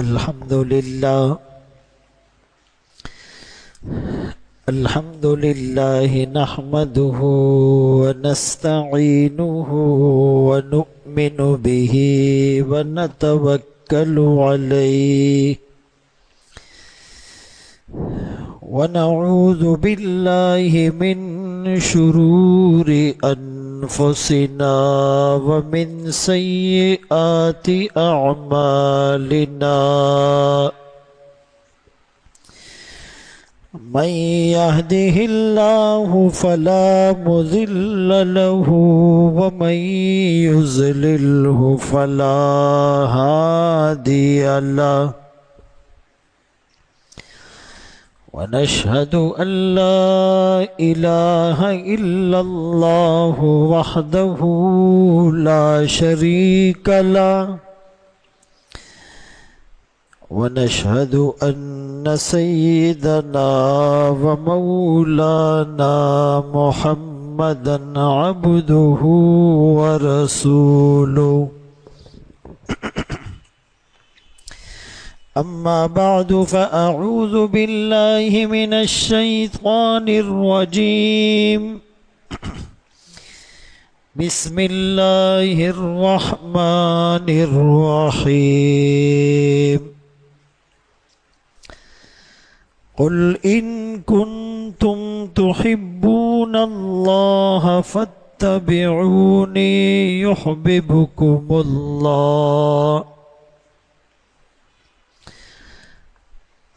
الحمد لله نحمده ونستعينه ونؤمن به ونتوكل عليه ونعوذ بالله من شرور أنفسنا ومن سيئات أعمالنا من يهده الله فلا مضل له ومن يضلله فلا هادي له ونشهد أن لا إله إلا الله وحده لا شريك له ونشهد أن سيدنا ومولانا محمدا عبده ورسوله أما بعد فأعوذ بالله من الشيطان الرجيم بسم الله الرحمن الرحيم قل إن كنتم تحبون الله فاتبعوني يحببكم الله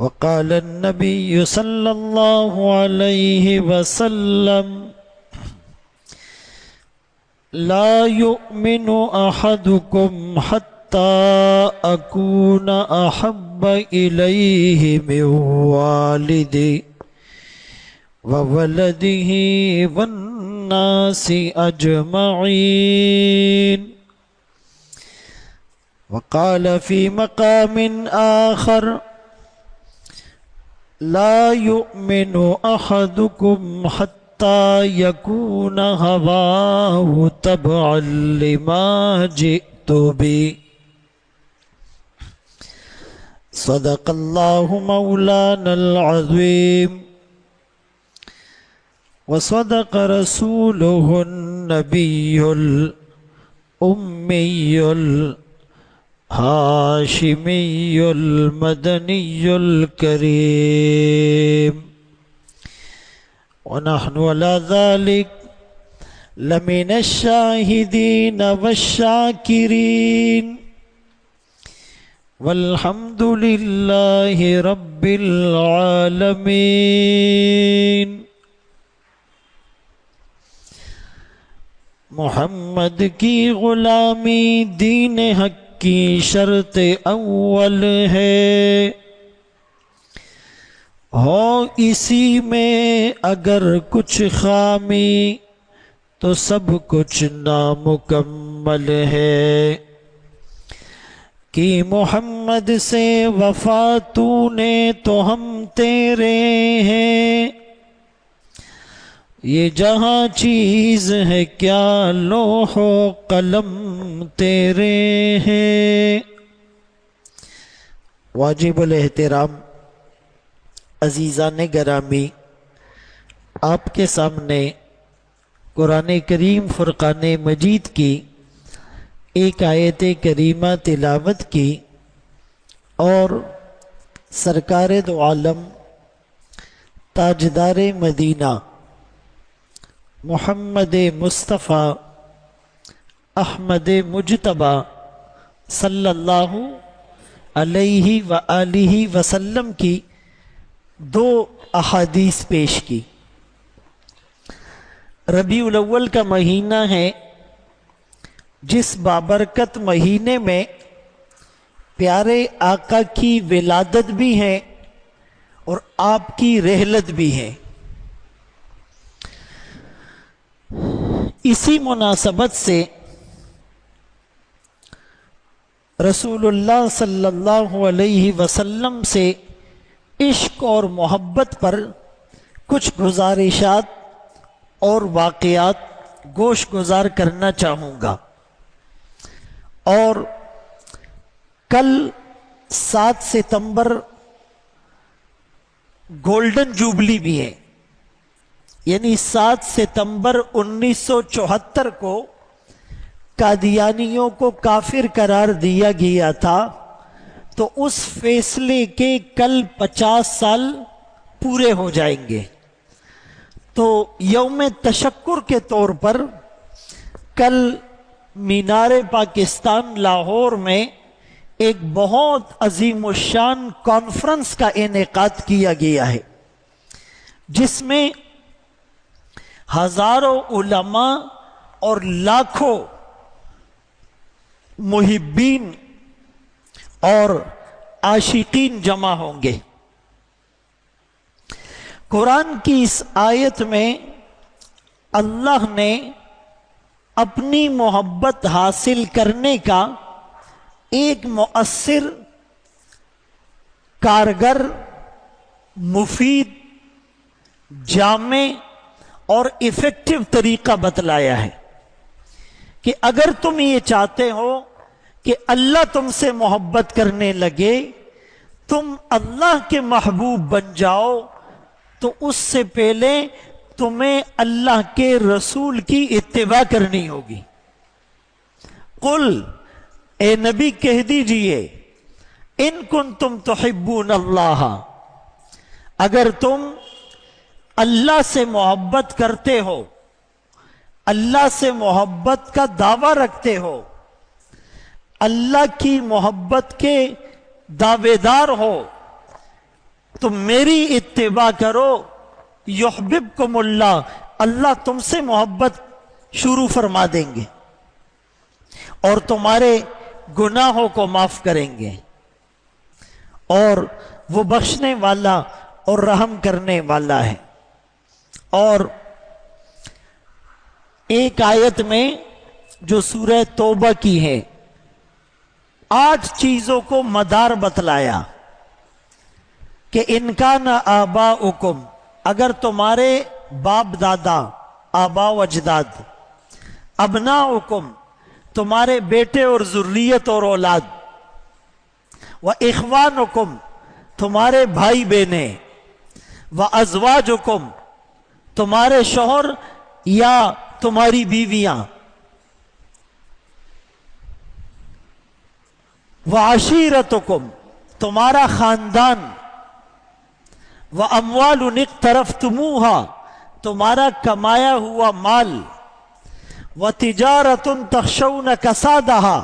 وقال النبي صلى الله عليه وسلم لا يؤمن أحدكم حتى أكون أحب إليه من والده وولده والناس أجمعين وقال في مقام آخر لا يؤمن أحدكم حتى يكون هواه تبعا لما جئت به صدق الله مولانا العظيم وصدق رسوله النبي الأمي الهاشمي المدني الكريم ونحن على ذلك لمن الشاهدين والشاكرين والحمد لله رب العالمين محمد کی غلامی دین حق کی شرط اول ہے ہو اسی میں اگر کچھ خامی تو سب کچھ نامکمل ہے کہ محمد سے وفا تو نے تو ہم تیرے ہیں یہ جہاں چیز ہے کیا لوح و قلم تیرے ہیں واجب الاحترام عزیزان گرامی، آپ کے سامنے قرآن کریم فرقان مجید کی ایک آیت کریمہ تلاوت کی اور سرکار دو عالم تاجدار مدینہ محمد مصطفیٰ احمد مجتبی صلی اللہ علیہ وآلہ وسلم کی دو احادیث پیش کی۔ ربیع الاول کا مہینہ ہے، جس بابرکت مہینے میں پیارے آقا کی ولادت بھی ہے اور آپ کی رحلت بھی ہے۔ اسی مناسبت سے رسول اللہ صلی اللہ علیہ وسلم سے عشق اور محبت پر کچھ گزارشات اور واقعات گوش گزار کرنا چاہوں گا، اور کل 7 ستمبر گولڈن جوبلی بھی ہے، یعنی 7 ستمبر 1974 کو قادیانیوں کو کافر قرار دیا گیا تھا، تو اس فیصلے کے کل 50 سال پورے ہو جائیں گے۔ تو یوم تشکر کے طور پر کل مینار پاکستان لاہور میں ایک بہت عظیم الشان کانفرنس کا انعقاد کیا گیا ہے، جس میں ہزاروں علماء اور لاکھوں محبین اور عاشقین جمع ہوں گے۔ قرآن کی اس آیت میں اللہ نے اپنی محبت حاصل کرنے کا ایک مؤثر، کارگر، مفید، جامع اور ایفیکٹو طریقہ بتلایا ہے کہ اگر تم یہ چاہتے ہو کہ اللہ تم سے محبت کرنے لگے، تم اللہ کے محبوب بن جاؤ، تو اس سے پہلے تمہیں اللہ کے رسول کی اتباع کرنی ہوگی۔ قل، اے نبی کہہ دیجئے، ان کنتم تحبون اللہ، اگر تم اللہ سے محبت کرتے ہو، اللہ سے محبت کا دعویٰ رکھتے ہو، اللہ کی محبت کے دعوے دار ہو، تو میری اتباع کرو، یحببکم اللہ، اللہ تم سے محبت شروع فرما دیں گے اور تمہارے گناہوں کو معاف کریں گے، اور وہ بخشنے والا اور رحم کرنے والا ہے۔ اور ایک آیت میں جو سورہ توبہ کی ہے، 8 چیزوں کو مدار بتلایا کہ ان کان آباؤکم، اگر تمہارے باپ دادا، آبا و اجداد، ابناؤکم، تمہارے بیٹے اور ذریت اور اولاد، و اخوانکم، تمہارے بھائی بہنیں، و ازواجکم، تمہارے شوہر یا تمہاری بیویاں، و عشیرتکم، تمہارا خاندان، و اموال اقترفتموها، تمہارا کمایا ہوا مال، و تجارت تخشون کسادها،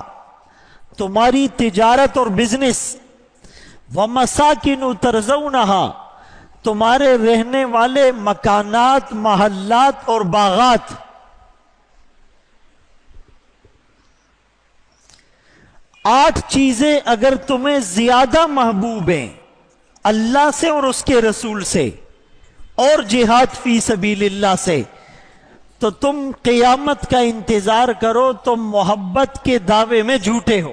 تمہاری تجارت اور بزنس، و مساکن ترضونها، تمہارے رہنے والے مکانات، محلات اور باغات۔ 8 چیزیں اگر تمہیں زیادہ محبوب ہیں اللہ سے اور اس کے رسول سے اور جہاد فی سبیل اللہ سے، تو تم قیامت کا انتظار کرو، تم محبت کے دعوے میں جھوٹے ہو۔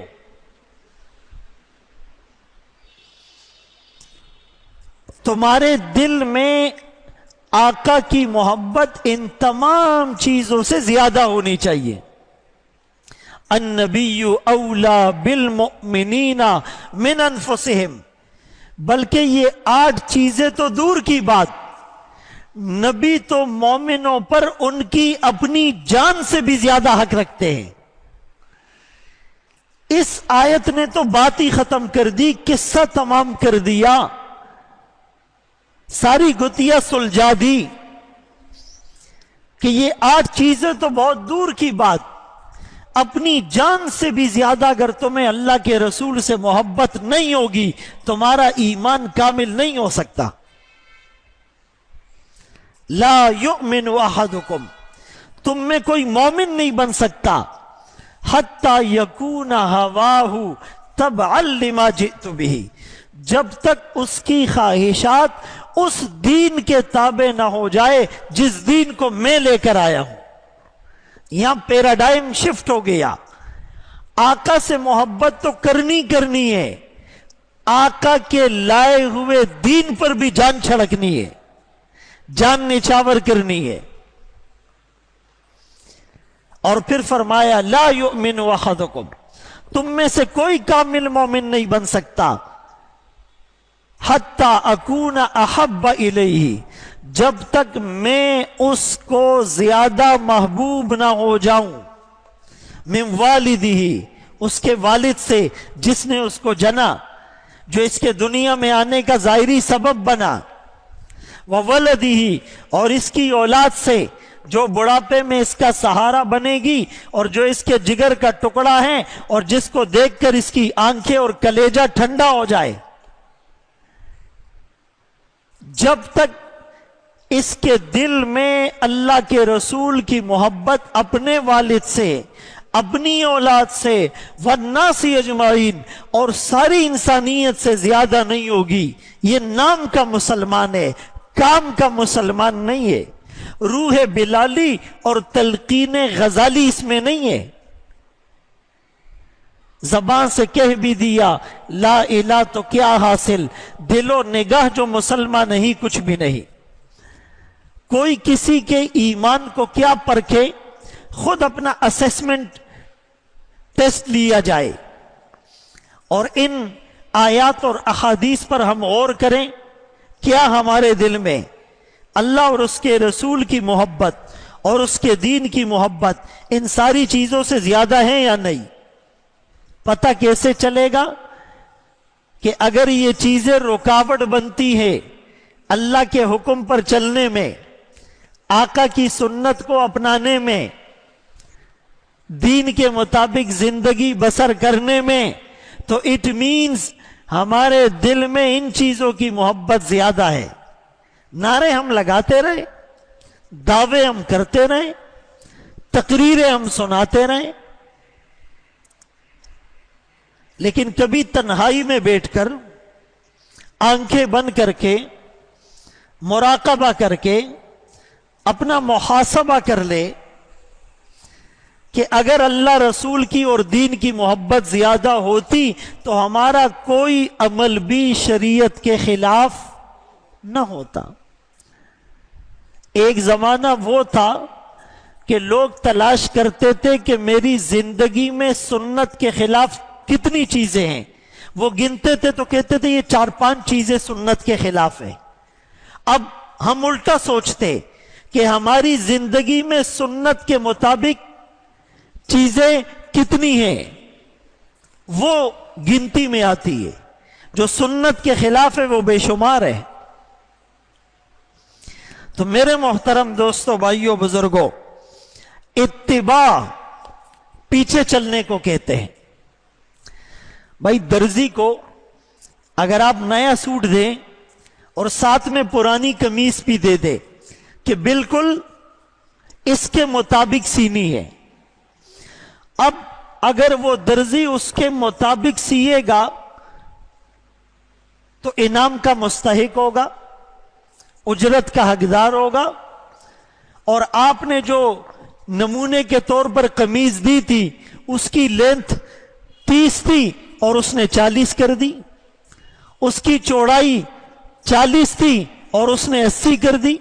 تمہارے دل میں آقا کی محبت ان تمام چیزوں سے زیادہ ہونی چاہیے۔ النبی اولا بالمؤمنین من انفسہم، بلکہ یہ 8 چیزیں تو دور کی بات، نبی تو مومنوں پر ان کی اپنی جان سے بھی زیادہ حق رکھتے ہیں۔ اس آیت نے تو بات ہی ختم کر دی، قصہ تمام کر دیا، ساری گتھیاں سلجھا دی کہ یہ 8 چیزیں تو بہت دور کی بات، اپنی جان سے بھی زیادہ اگر تمہیں اللہ کے رسول سے محبت نہیں ہوگی، تمہارا ایمان کامل نہیں ہو سکتا۔ لا یؤمن احدکم، تم میں کوئی مومن نہیں بن سکتا، حتی یکون ہواہ تبعا لما جئت بہ، جب تک اس کی خواہشات اس دین کے تابع نہ ہو جائے جس دین کو میں لے کر آیا ہوں۔ یہاں پیراڈائم شفٹ ہو گیا، آقا سے محبت تو کرنی ہے، آقا کے لائے ہوئے دین پر بھی جان چھڑکنی ہے، جان نچھاور کرنی ہے۔ اور پھر فرمایا لا یؤمن احدکم، تم میں سے کوئی کامل مومن نہیں بن سکتا حتی اکون احب الیہ، جب تک میں اس کو زیادہ محبوب نہ ہو جاؤں، من والدہ، اس کے والد سے جس نے اس کو جنا، جو اس کے دنیا میں آنے کا ظاہری سبب بنا، وولدہ، اور اس کی اولاد سے جو بڑھاپے میں اس کا سہارا بنے گی اور جو اس کے جگر کا ٹکڑا ہے اور جس کو دیکھ کر اس کی آنکھیں اور کلیجہ ٹھنڈا ہو جائے، جب تک اس کے دل میں اللہ کے رسول کی محبت اپنے والد سے، اپنی اولاد سے، والناس اجمعین، اور ساری انسانیت سے زیادہ نہیں ہوگی، یہ نام کا مسلمان ہے، کام کا مسلمان نہیں ہے۔ روح بلالی اور تلقین غزالی اس میں نہیں ہے۔ زبان سے کہہ بھی دیا لا الہ تو کیا حاصل، دل و نگاہ جو مسلمان نہیں کچھ بھی نہیں۔ کوئی کسی کے ایمان کو کیا پرکھے، خود اپنا اسیسمنٹ ٹیسٹ لیا جائے اور ان آیات اور احادیث پر ہم غور کریں، کیا ہمارے دل میں اللہ اور اس کے رسول کی محبت اور اس کے دین کی محبت ان ساری چیزوں سے زیادہ ہے یا نہیں؟ پتہ کیسے چلے گا کہ اگر یہ چیزیں رکاوٹ بنتی ہے اللہ کے حکم پر چلنے میں، آقا کی سنت کو اپنانے میں، دین کے مطابق زندگی بسر کرنے میں، تو اٹ مینز ہمارے دل میں ان چیزوں کی محبت زیادہ ہے۔ نعرے ہم لگاتے رہے، دعوے ہم کرتے رہے، تقریریں ہم سناتے رہے، لیکن کبھی تنہائی میں بیٹھ کر آنکھیں بند کر کے مراقبہ کر کے اپنا محاسبہ کر لے کہ اگر اللہ رسول کی اور دین کی محبت زیادہ ہوتی تو ہمارا کوئی عمل بھی شریعت کے خلاف نہ ہوتا۔ ایک زمانہ وہ تھا کہ لوگ تلاش کرتے تھے کہ میری زندگی میں سنت کے خلاف کتنی چیزیں ہیں، وہ گنتے تھے تو کہتے تھے یہ 4-5 چیزیں سنت کے خلاف ہیں۔ اب ہم الٹا سوچتے کہ ہماری زندگی میں سنت کے مطابق چیزیں کتنی ہیں، وہ گنتی میں آتی ہے، جو سنت کے خلاف ہے وہ بے شمار ہے۔ تو میرے محترم دوستو، بھائیو، بزرگوں، اتباع پیچھے چلنے کو کہتے ہیں۔ بھائی درزی کو اگر آپ نیا سوٹ دیں اور ساتھ میں پرانی قمیص بھی دے دے کہ بالکل اس کے مطابق سینی ہے، اب اگر وہ درزی اس کے مطابق سیے گا تو انعام کا مستحق ہوگا، اجرت کا حقدار ہوگا، اور آپ نے جو نمونے کے طور پر قمیض دی تھی اس کی لینتھ 30 تھی اور اس نے 40 کر دی، اس کی چوڑائی 40 تھی اور اس نے 80 کر دی،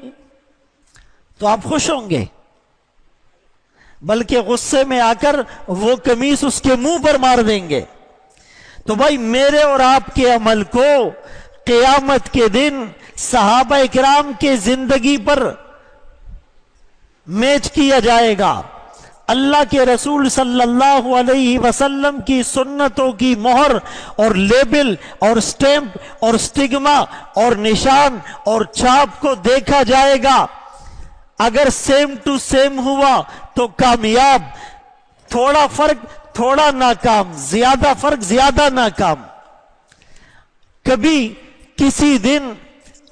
تو آپ خوش ہوں گے؟ بلکہ غصے میں آ کر وہ قمیص اس کے منہ پر مار دیں گے۔ تو بھائی میرے اور آپ کے عمل کو قیامت کے دن صحابہ اکرام کے زندگی پر میچ کیا جائے گا، اللہ کے رسول صلی اللہ علیہ وسلم کی سنتوں کی مہر اور لیبل اور سٹیمپ اور سٹگما اور نشان اور چھاپ کو دیکھا جائے گا۔ اگر سیم ٹو سیم ہوا تو کامیاب، تھوڑا فرق تھوڑا ناکام، زیادہ فرق زیادہ ناکام۔ کبھی کسی دن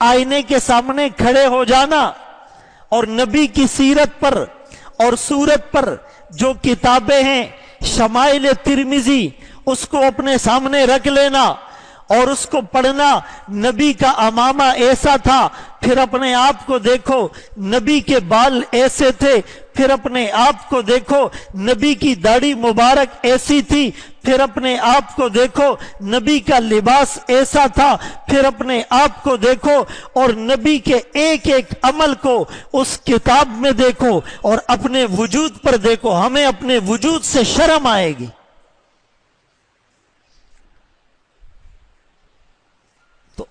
آئینے کے سامنے کھڑے ہو جانا اور نبی کی سیرت پر اور صورت پر جو کتابیں ہیں، شمائل ترمذی، اس کو اپنے سامنے رکھ لینا اور اس کو پڑھنا۔ نبی کا امامہ ایسا تھا، پھر اپنے آپ کو دیکھو نبی کے بال ایسے تھے، پھر اپنے آپ کو دیکھو نبی کی داڑھی مبارک ایسی تھی، پھر اپنے آپ کو دیکھو نبی کا لباس ایسا تھا، پھر اپنے آپ کو دیکھو اور نبی کے ایک ایک عمل کو اس کتاب میں دیکھو اور اپنے وجود پر دیکھو۔ ہمیں اپنے وجود سے شرم آئے گی۔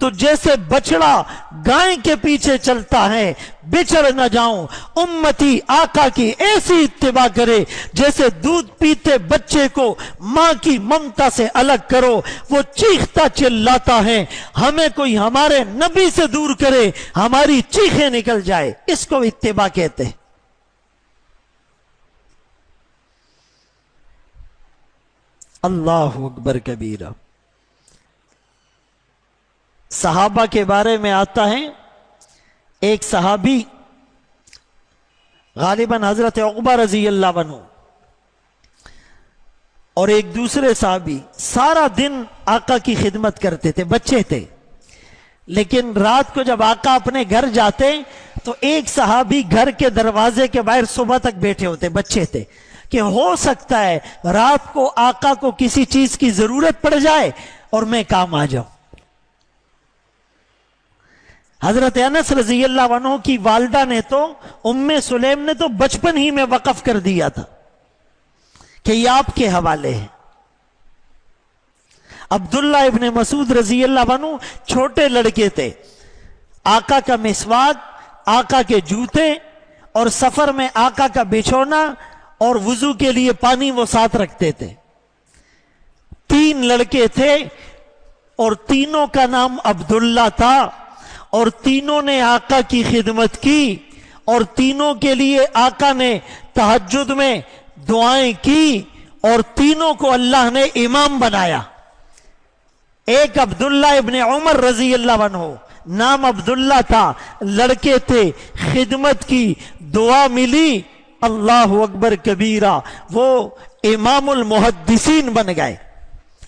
تو جیسے بچڑا گائے کے پیچھے چلتا ہے بچڑ نہ جاؤں، امتی آقا کی ایسی اتباع کرے جیسے دودھ پیتے بچے کو ماں کی ممتا سے الگ کرو، وہ چیختا چلاتا ہے، ہمیں کوئی ہمارے نبی سے دور کرے ہماری چیخیں نکل جائے، اس کو اتباع کہتے ہیں۔ اللہ اکبر کبیرہ۔ صحابہ کے بارے میں آتا ہے، ایک صحابی غالباً حضرت عقبہ رضی اللہ عنہ اور ایک دوسرے صحابی سارا دن آقا کی خدمت کرتے تھے، بچے تھے، لیکن رات کو جب آقا اپنے گھر جاتے تو ایک صحابی گھر کے دروازے کے باہر صبح تک بیٹھے ہوتے، بچے تھے، کہ ہو سکتا ہے رات کو آقا کو کسی چیز کی ضرورت پڑ جائے اور میں کام آ جاؤں۔ حضرت انس رضی اللہ عنہ کی والدہ نے تو، ام سلیم نے تو بچپن ہی میں وقف کر دیا تھا کہ یہ آپ کے حوالے ہے۔ عبداللہ ابن مسعود رضی اللہ عنہ چھوٹے لڑکے تھے، آقا کا مسواک، آقا کے جوتے اور سفر میں آقا کا بچھونا اور وضو کے لیے پانی وہ ساتھ رکھتے تھے۔ 3 لڑکے تھے اور تینوں کا نام عبداللہ تھا، اور تینوں نے آقا کی خدمت کی، اور تینوں کے لیے آقا نے تہجد میں دعائیں کی، اور تینوں کو اللہ نے امام بنایا۔ ایک عبداللہ ابن عمر رضی اللہ عنہ، نام عبداللہ تھا، لڑکے تھے، خدمت کی، دعا ملی، اللہ اکبر کبیرہ، وہ امام المحدثین بن گئے،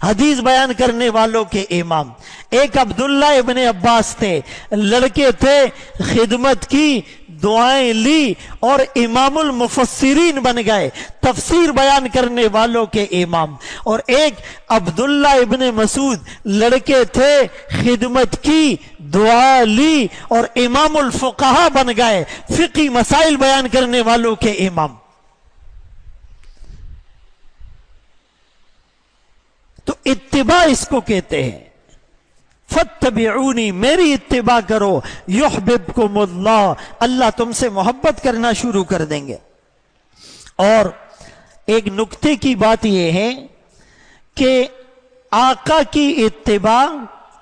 حدیث بیان کرنے والوں کے امام۔ ایک عبداللہ ابن عباس تھے، لڑکے تھے، خدمت کی، دعائیں لی، اور امام المفسرین بن گئے، تفسیر بیان کرنے والوں کے امام۔ اور ایک عبداللہ ابن مسعود، لڑکے تھے، خدمت کی، دعا لی، اور امام الفقہا بن گئے، فقہی مسائل بیان کرنے والوں کے امام۔ تو اتباع اس کو کہتے ہیں، فاتبعونی، میری اتباع کرو، یحببکم اللہ، اللہ تم سے محبت کرنا شروع کر دیں گے۔ اور ایک نکتے کی بات یہ ہے کہ آقا کی اتباع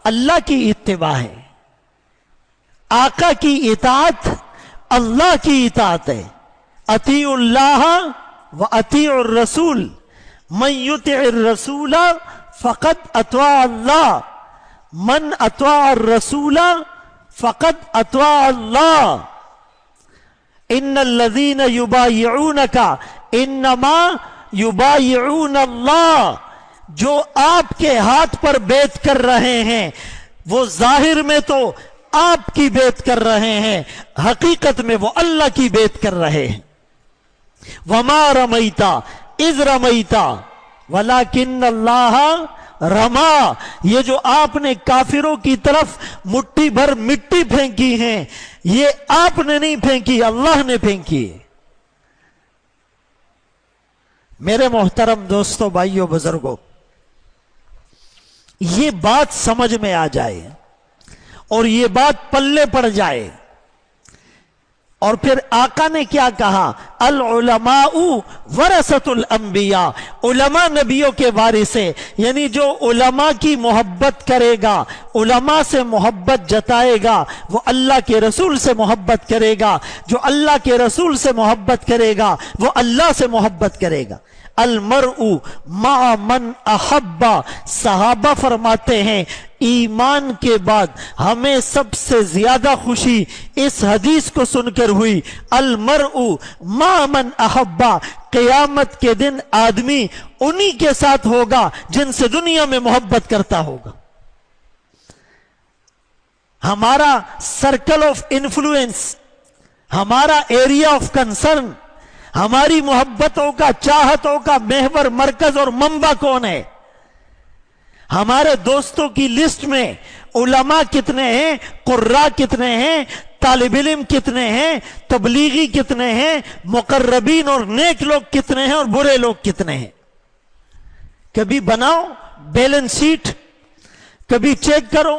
اللہ کی اتباع ہے، آقا کی اطاعت اللہ کی اطاعت ہے۔ اطیعوا اللہ و اطیعوا الرسول، من یطع الرسول فقد اطاع اللہ، من اطاع الرسول فقد اطاع اللہ، ان الذین یبایعونک انما یبایعون اللہ، جو آپ کے ہاتھ پر بیعت کر رہے ہیں وہ ظاہر میں تو آپ کی بیعت کر رہے ہیں، حقیقت میں وہ اللہ کی بیعت کر رہے ہیں۔ وما رمیت اذ رمیت ولکن اللہ رما، یہ جو آپ نے کافروں کی طرف مٹھی بھر مٹی پھینکی ہیں، یہ آپ نے نہیں پھینکی، اللہ نے پھینکی ہے۔ میرے محترم دوستوں، بھائیوں، بزرگوں، یہ بات سمجھ میں آ جائے اور یہ بات پلے پڑ جائے، اور پھر آقا نے کیا کہا؟ العلماء ورثۃ الانبیاء، علماء نبیوں کے وارث ہیں، یعنی جو علماء کی محبت کرے گا، علماء سے محبت جتائے گا، وہ اللہ کے رسول سے محبت کرے گا، جو اللہ کے رسول سے محبت کرے گا وہ اللہ سے محبت کرے گا۔ المرء مع من احب، صحابہ فرماتے ہیں ایمان کے بعد ہمیں سب سے زیادہ خوشی اس حدیث کو سن کر ہوئی، المرء مع من احب، قیامت کے دن آدمی انہی کے ساتھ ہوگا جن سے دنیا میں محبت کرتا ہوگا۔ ہمارا سرکل آف انفلوئنس، ہمارا ایریا آف کنسرن، ہماری محبتوں کا، چاہتوں کا محور، مرکز اور منبع کون ہے؟ ہمارے دوستوں کی لسٹ میں علماء کتنے ہیں، قراء کتنے ہیں، طالب علم کتنے ہیں، تبلیغی کتنے ہیں، مقربین اور نیک لوگ کتنے ہیں، اور برے لوگ کتنے ہیں؟ کبھی بناؤ بیلنس شیٹ، کبھی چیک کرو،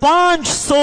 500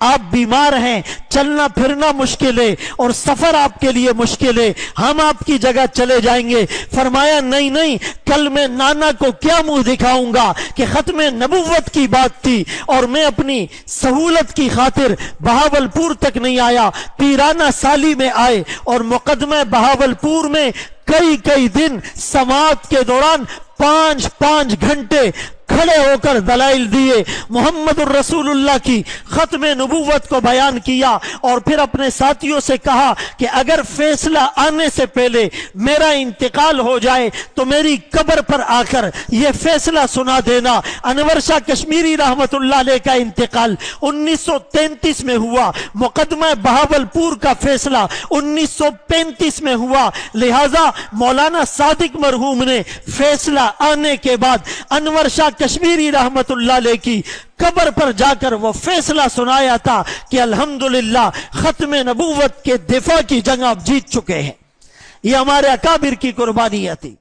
آپ بیمار ہیں، چلنا پھرنا مشکل ہے اور سفر آپ کے لیے مشکل ہے، ہم آپ کی جگہ چلے جائیں گے۔ فرمایا نہیں نہیں، کل میں نانا کو کیا منہ دکھاؤں گا کہ ختم نبوت کی بات تھی اور میں اپنی سہولت کی خاطر بہاولپور تک نہیں آیا، پیرانہ سالی میں آئے اور مقدمہ بہاولپور میں کئی دن سماعت کے دوران 5 گھنٹے کھڑے ہو کر دلائل دیے، محمد الرسول اللہ کی ختم نبوت کو بیان کیا، اور پھر اپنے ساتھیوں سے کہا کہ اگر فیصلہ آنے سے پہلے میرا انتقال ہو جائے تو میری قبر پر آ کر یہ فیصلہ سنا دینا۔ انور شاہ کشمیری رحمت اللہ علیہ کا انتقال 1933 میں ہوا، مقدمہ بہاولپور کا فیصلہ 1935 میں ہوا، لہذا مولانا صادق مرحوم نے فیصلہ آنے کے بعد انور شاہ کشمیری رحمت اللہ علیہ کی قبر پر جا کر وہ فیصلہ سنایا تھا کہ الحمدللہ ختم نبوت کے دفاع کی جنگ آپ جیت چکے ہیں۔ یہ ہمارے اکابر کی قربانیاں تھی۔